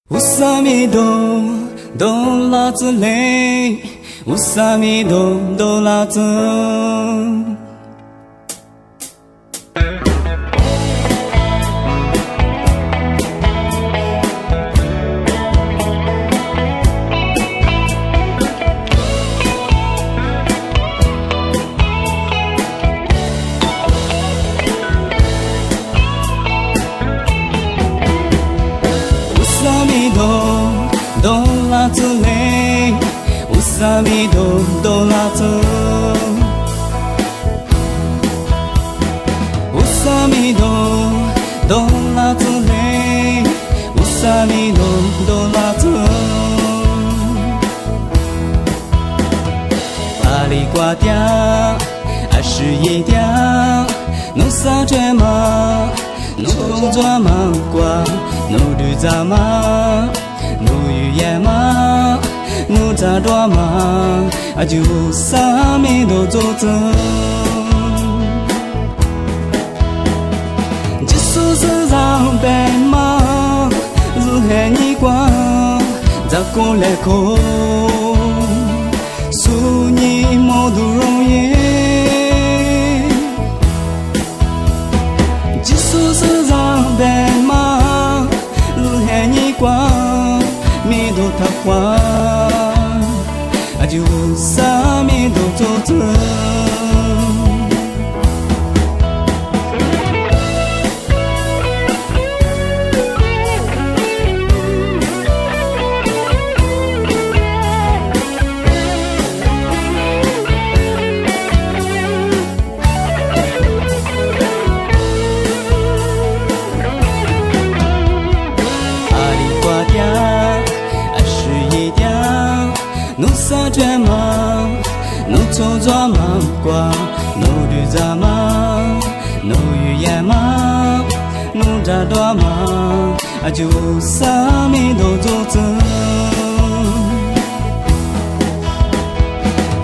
乌萨弥多哆啦子嘞，乌萨弥多哆啦子。哆啦子嘞，乌萨弥多哆啦子，乌萨弥多哆啦子嘞，乌萨弥多哆啦子，阿里瓜嗲，阿是一嗲，努萨觉嘛，努空抓嘛瓜，努绿扎嘛。努语言嘛，努扎多嘛，阿就萨弥多做子。只说是让白嘛，日黑你光，咋过来过？苏你莫都容易。只说是让白嘛，日黑你光。弥多他花，阿就萨弥多做子。努萨觉嘛，努错抓嘛瓜，努绿扎嘛，努语言嘛，努扎多嘛，阿就萨弥多做子。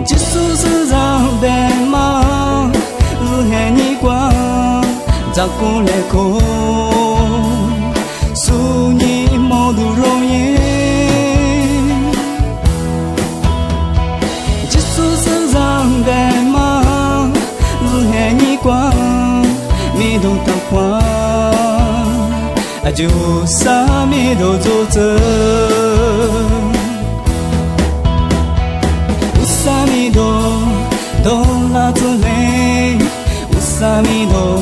只说是让白嘛，日黑你光，咋过来过？苏你莫都容易。白嘛，日黑你光，弥多他花，阿就萨弥多做子。乌萨弥多哆啦子嘞，乌萨弥多